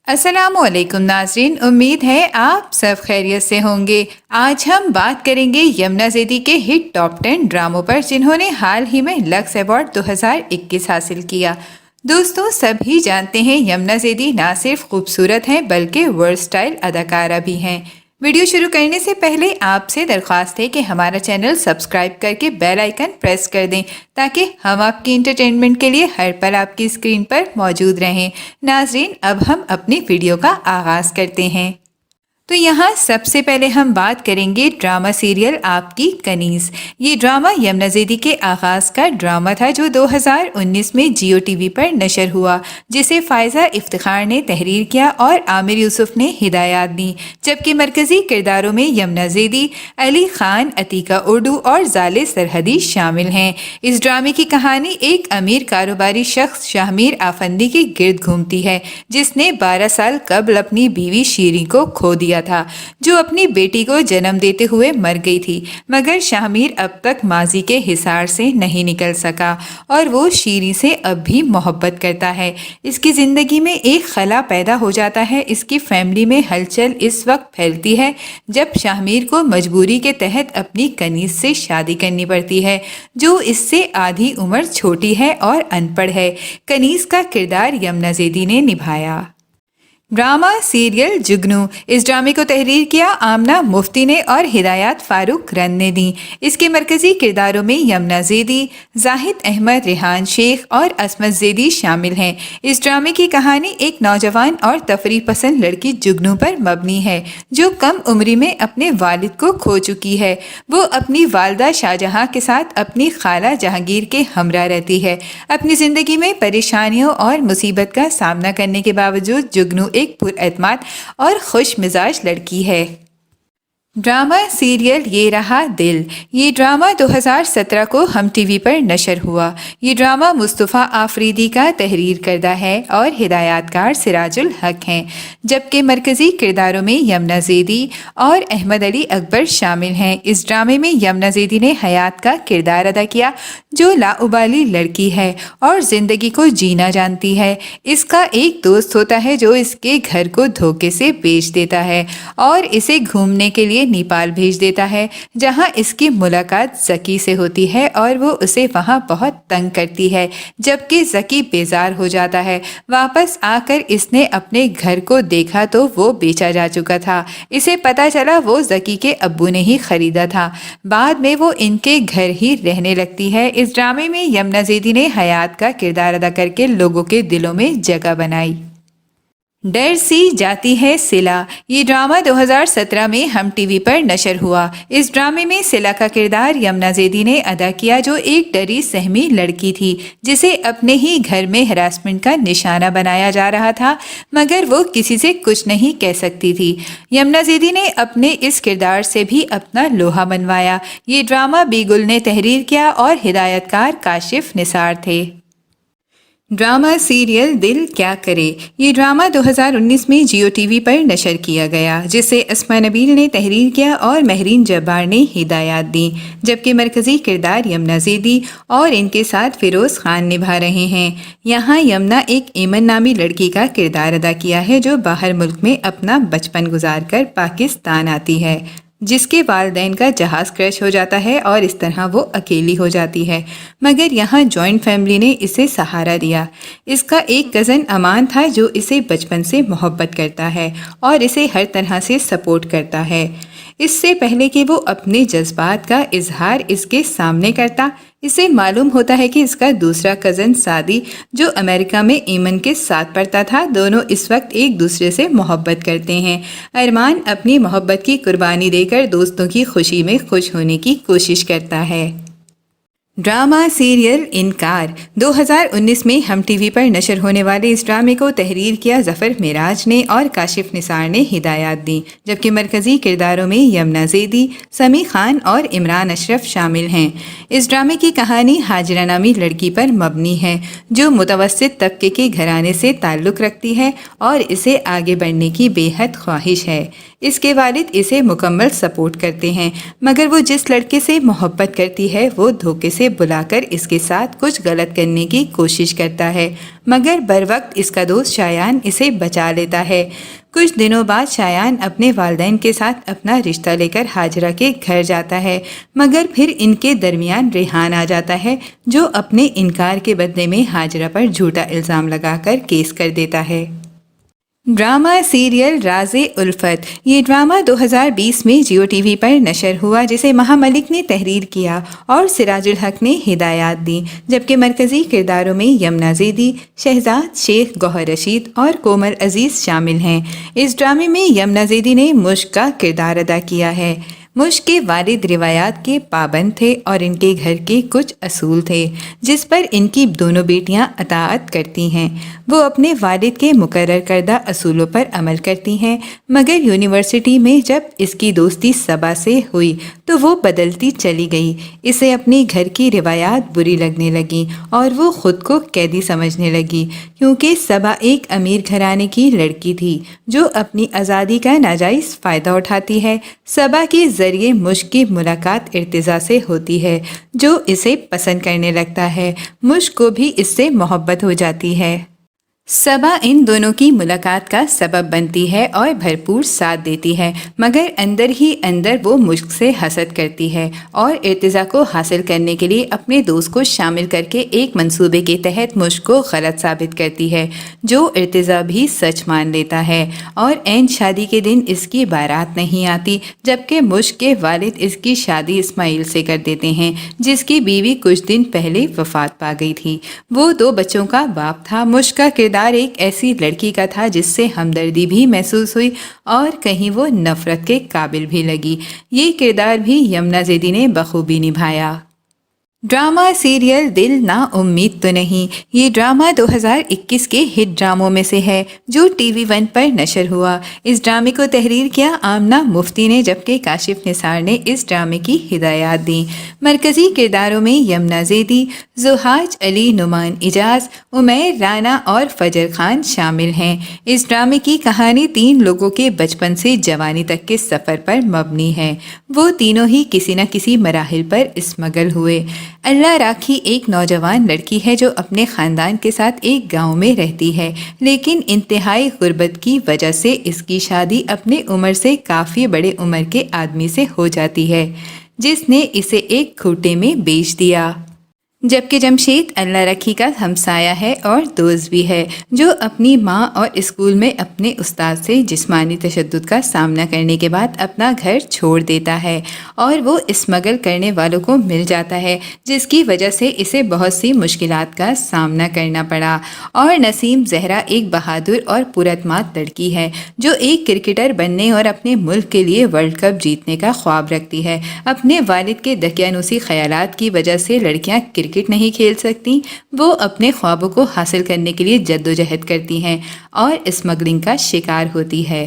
السلام علیکم ناظرین، امید ہے آپ سب خیریت سے ہوں گے۔ آج ہم بات کریں گے یمنا زیدی کے ہٹ ٹاپ 10 ڈراموں پر جنہوں نے حال ہی میں لکس ایوارڈ 2021 حاصل کیا۔ دوستوں، سبھی جانتے ہیں یمنا زیدی نہ صرف خوبصورت ہیں بلکہ ورسٹائل اداکارہ بھی ہیں۔ ویڈیو شروع کرنے سے پہلے آپ سے درخواست ہے کہ ہمارا چینل سبسکرائب کر کے بیل آئیکن پریس کر دیں تاکہ ہم آپ کی انٹرٹینمنٹ کے لیے ہر پل آپ کی اسکرین پر موجود رہیں۔ ناظرین، اب ہم اپنی ویڈیو کا آغاز کرتے ہیں۔ تو یہاں سب سے پہلے ہم بات کریں گے ڈرامہ سیریل آپ کی کنیز۔ یہ ڈرامہ یمنا زیدی کے آغاز کا ڈرامہ تھا جو 2019 میں جیو ٹی وی پر نشر ہوا، جسے فائزہ افتخار نے تحریر کیا اور عامر یوسف نے ہدایات دی، جبکہ مرکزی کرداروں میں یمنا زیدی، علی خان، عتیقہ اردو اور زالِ سرحدی شامل ہیں۔ اس ڈرامے کی کہانی ایک امیر کاروباری شخص شاہمیر آفندی کے گرد گھومتی ہے، جس نے 12 سال قبل اپنی بیوی شیریں کو کھو دیا تھا، جو اپنی بیٹی کو جنم دیتے ہوئے مر گئی تھی، مگر شاہمیر اب تک ماضی کے حصار سے نہیں نکل سکا اور وہ شیریں سے اب بھی محبت کرتا ہے۔ اس کی زندگی میں ایک خلا پیدا ہو جاتا ہے۔ اس کی فیملی میں ہلچل اس وقت پھیلتی ہے جب شاہمیر کو مجبوری کے تحت اپنی کنیز سے شادی کرنی پڑتی ہے، جو اس سے آدھی عمر چھوٹی ہے اور ان پڑھ ہے۔ کنیز کا کردار یمنا زیدی نے نبھایا۔ ڈرامہ سیریل جگنو۔ اس ڈرامے کو تحریر کیا آمنہ مفتی نے اور ہدایات فاروق رند نے دی۔ اس کے مرکزی کرداروں میں یمنا زیدی، زاہد احمد، ریحان شیخ اور عصمت زیدی شامل ہیں۔ اس ڈرامے کی کہانی ایک نوجوان اور تفریح پسند لڑکی جگنو پر مبنی ہے، جو کم عمری میں اپنے والد کو کھو چکی ہے۔ وہ اپنی والدہ شاہجہاں کے ساتھ اپنی خالہ جہانگیر کے ہمراہ رہتی ہے۔ اپنی زندگی میں پریشانیوں اور مصیبت کا سامنا کرنے کے باوجود جگنو ایک پر اعتماد اور خوش مزاج لڑکی ہے۔ ڈرامہ سیریل یہ رہا دل۔ یہ ڈرامہ 2017 کو ہم ٹی وی پر نشر ہوا۔ یہ ڈرامہ مصطفیٰ آفریدی کا تحریر کردہ ہے اور ہدایات کار سراج الحق ہیں، جبکہ مرکزی کرداروں میں یمنا زیدی اور احمد علی اکبر شامل ہیں۔ اس ڈرامے میں یمنا زیدی نے حیات کا کردار ادا کیا، جو لاابالی لڑکی ہے اور زندگی کو جینا جانتی ہے۔ اس کا ایک دوست ہوتا ہے جو اس کے گھر کو دھوکے سے بیچ دیتا ہے اور اسے گھومنے کے لیے نیپال بھیج دیتا ہے، جہاں اس کی ملاقات زکی سے ہوتی ہے اور وہ اسے وہاں بہت تنگ کرتی ہے، جبکہ زکی بیزار ہو جاتا ہے۔ واپس آ کر اس نے اپنے گھر کو دیکھا تو وہ بیچا جا چکا تھا۔ اسے پتہ چلا وہ زکی کے ابو نے ہی خریدا تھا۔ بعد میں وہ ان کے گھر ہی رہنے لگتی ہے۔ اس ڈرامے میں یمنا زیدی نے حیات کا کردار ادا کر کے لوگوں کے دلوں میں جگہ بنائی۔ ڈر سی جاتی ہے صلہ۔ یہ ڈرامہ 2017 میں ہم ٹی وی پر نشر ہوا۔ اس ڈرامے میں صلہ کا کردار یمنا زیدی نے ادا کیا، جو ایک ڈری سہمی لڑکی تھی جسے اپنے ہی گھر میں ہراسمنٹ کا نشانہ بنایا جا رہا تھا، مگر وہ کسی سے کچھ نہیں کہہ سکتی تھی۔ یمنا زیدی نے اپنے اس کردار سے بھی اپنا لوہا منوایا۔ یہ ڈرامہ بی گل نے تحریر کیا اور ہدایت کار کاشف نثار تھے۔ ڈرامہ سیریل دل کیا کرے۔ یہ ڈرامہ 2019 میں جیو ٹی وی پر نشر کیا گیا، جسے اسماء نبیل نے تحریر کیا اور مہرین جبار نے ہدایات دیں، جبکہ مرکزی کردار یمنا زیدی اور ان کے ساتھ فیروز خان نبھا رہے ہیں۔ یہاں یمنا ایک ایمن نامی لڑکی کا کردار ادا کیا ہے، جو باہر ملک میں اپنا بچپن گزار کر پاکستان آتی ہے، جس کے والدین کا جہاز کریش ہو جاتا ہے اور اس طرح وہ اکیلی ہو جاتی ہے، مگر یہاں جوائنٹ فیملی نے اسے سہارا دیا۔ اس کا ایک کزن امان تھا جو اسے بچپن سے محبت کرتا ہے اور اسے ہر طرح سے سپورٹ کرتا ہے۔ اس سے پہلے کہ وہ اپنے جذبات کا اظہار اس کے سامنے کرتا، اسے معلوم ہوتا ہے کہ اس کا دوسرا کزن سعدی، جو امریکہ میں ایمن کے ساتھ پڑھتا تھا، دونوں اس وقت ایک دوسرے سے محبت کرتے ہیں۔ ارمان اپنی محبت کی قربانی دے کر دوستوں کی خوشی میں خوش ہونے کی کوشش کرتا ہے۔ ڈرامہ سیریل انکار۔ 2019 میں ہم ٹی وی پر نشر ہونے والے اس ڈرامے کو تحریر کیا ظفر معراج نے اور کاشف نثار نے ہدایات دیں، جبکہ مرکزی کرداروں میں یمنا زیدی، سمیع خان اور عمران اشرف شامل ہیں۔ اس ڈرامے کی کہانی حاجرہ نامی لڑکی پر مبنی ہے، جو متوسط طبقے کے گھرانے سے تعلق رکھتی ہے اور اسے آگے بڑھنے کی بے حد خواہش ہے۔ اس کے والد اسے مکمل سپورٹ کرتے ہیں، مگر وہ جس لڑکے سے محبت کرتی ہے وہ دھوکے سے اسے بلا کر اس کے ساتھ کچھ غلط کرنے کی کوشش کرتا ہے، مگر بروقت اس کا دوست شایان اسے بچا لیتا ہے۔ کچھ دنوں بعد شایان اپنے والدین کے ساتھ اپنا رشتہ لے کر ہاجرہ کے گھر جاتا ہے، مگر پھر ان کے درمیان ریحان آ جاتا ہے جو اپنے انکار کے بدلے میں ہاجرہ پر جھوٹا الزام لگا کر کیس کر دیتا ہے۔ ڈرامہ سیریل راز الفت، یہ ڈرامہ 2020 میں جیو ٹی وی پر نشر ہوا، جسے مہا ملک نے تحریر کیا اور سراج الحق نے ہدایات دیں، جبکہ مرکزی کرداروں میں یمنا زیدی، شہزاد شیخ گوہر رشید اور کومل عزیز شامل ہیں۔ اس ڈرامے میں یمنا زیدی نے مشک کا کردار ادا کیا ہے۔ مشک کے والد روایات کے پابند تھے اور ان کے گھر کے کچھ اصول تھے جس پر ان کی دونوں بیٹیاں اطاعت کرتی ہیں۔ وہ اپنے والد کے مقرر کردہ اصولوں پر عمل کرتی ہیں، مگر یونیورسٹی میں جب اس کی دوستی صبا سے ہوئی تو وہ بدلتی چلی گئی۔ اسے اپنے گھر کی روایات بری لگنے لگیں اور وہ خود کو قیدی سمجھنے لگی، کیونکہ صبا ایک امیر گھرانے کی لڑکی تھی جو اپنی آزادی کا ناجائز فائدہ اٹھاتی ہے۔ صبا کے ذریعے مشک کی ملاقات ارتضیٰ سے ہوتی ہے جو اسے پسند کرنے لگتا ہے۔ مشک کو بھی اس سے محبت ہو جاتی ہے۔ صبا ان دونوں کی ملاقات کا سبب بنتی ہے اور بھرپور ساتھ دیتی ہے، مگر اندر ہی اندر وہ مشک سے حسد کرتی ہے اور ارتضیٰ کو حاصل کرنے کے لیے اپنے دوست کو شامل کر کے ایک منصوبے کے تحت مشک کو غلط ثابت کرتی ہے، جو ارتضیٰ بھی سچ مان لیتا ہے، اور عین شادی کے دن اس کی بارات نہیں آتی، جبکہ مشک کے والد اس کی شادی اسماعیل سے کر دیتے ہیں، جس کی بیوی کچھ دن پہلے وفات پا گئی تھی۔ وہ 2 بچوں کا باپ تھا۔ مشک کا کردار ایک ایسی لڑکی کا تھا جس سے ہمدردی بھی محسوس ہوئی اور کہیں وہ نفرت کے قابل بھی لگی۔ یہ کردار بھی یمنا زیدی نے بخوبی نبھایا۔ ڈرامہ سیریل دل نا امید تو نہیں، یہ ڈرامہ 2021 کے ہٹ ڈراموں میں سے ہے جو ٹی وی 1 پر نشر ہوا۔ اس ڈرامے کو تحریر کیا آمنہ مفتی نے، جبکہ کاشف نثار نے اس ڈرامے کی ہدایات دیں۔ مرکزی کرداروں میں یمنا زیدی، زحاج علی نعمان اجاز، عمیر رانا اور فجر خان شامل ہیں۔ اس ڈرامے کی کہانی 3 لوگوں کے بچپن سے جوانی تک کے سفر پر مبنی ہے۔ وہ تینوں ہی کسی نہ کسی مراحل پر اسمگل ہوئے۔ اللہ راکھی ایک نوجوان لڑکی ہے جو اپنے خاندان کے ساتھ ایک گاؤں میں رہتی ہے، لیکن انتہائی غربت کی وجہ سے اس کی شادی اپنے عمر سے کافی بڑے عمر کے آدمی سے ہو جاتی ہے، جس نے اسے ایک کھوٹے میں بیچ دیا۔ جبکہ جمشید اللہ رکھی کا ہمسایہ ہے اور دوست بھی ہے، جو اپنی ماں اور اسکول میں اپنے استاد سے جسمانی تشدد کا سامنا کرنے کے بعد اپنا گھر چھوڑ دیتا ہے اور وہ اسمگل کرنے والوں کو مل جاتا ہے، جس کی وجہ سے اسے بہت سی مشکلات کا سامنا کرنا پڑا۔ اور نسیم زہرا ایک بہادر اور پراعتماد لڑکی ہے جو ایک کرکٹر بننے اور اپنے ملک کے لیے ورلڈ کپ جیتنے کا خواب رکھتی ہے۔ اپنے والد کے دقیانوسی خیالات کی وجہ سے لڑکیاں کرکٹ نہیں کھیل سکتی، وہ اپنے خوابوں کو حاصل کرنے کے لیے جدوجہد کرتی ہیں اور اسمگلنگ کا شکار ہوتی ہے۔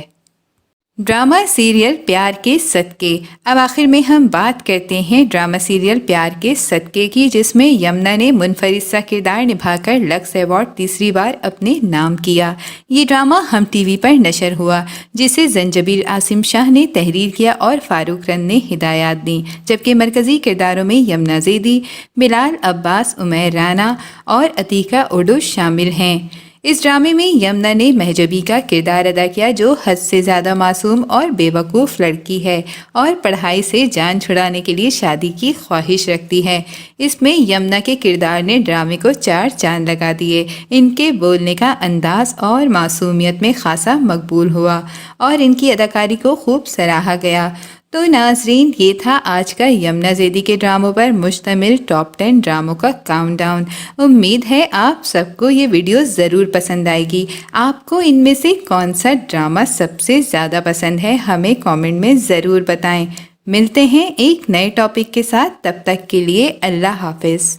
ڈرامہ سیریل پیار کے صدقے، اب آخر میں ہم بات کرتے ہیں ڈرامہ سیریل پیار کے صدقے کی، جس میں یمنا نے منفرد سا کردار نبھا کر لکس ایوارڈ تیسری بار اپنے نام کیا۔ یہ ڈرامہ ہم ٹی وی پر نشر ہوا، جسے زنجبیل عاصم شاہ نے تحریر کیا اور فاروق رند نے ہدایات دیں، جبکہ مرکزی کرداروں میں یمنا زیدی، بلال عباس، عمیر رانا اور عتیقہ اڈو شامل ہیں۔ اس ڈرامے میں یمنا نے مہجبی کا کردار ادا کیا، جو حد سے زیادہ معصوم اور بے وقوف لڑکی ہے اور پڑھائی سے جان چھڑانے کے لیے شادی کی خواہش رکھتی ہے۔ اس میں یمنا کے کردار نے ڈرامے کو 4 چاند لگا دیے۔ ان کے بولنے کا انداز اور معصومیت میں خاصا مقبول ہوا اور ان کی اداکاری کو خوب سراہا گیا۔ تو ناظرین، یہ تھا آج کا یمنا زیدی کے ڈراموں پر مشتمل ٹاپ 10 ڈراموں کا کاؤنٹ ڈاؤن۔ امید ہے آپ سب کو یہ ویڈیو ضرور پسند آئے گی۔ آپ کو ان میں سے کون سا ڈرامہ سب سے زیادہ پسند ہے، ہمیں کامنٹ میں ضرور بتائیں۔ ملتے ہیں ایک نئے ٹاپک کے ساتھ، تب تک کے لیے اللہ حافظ۔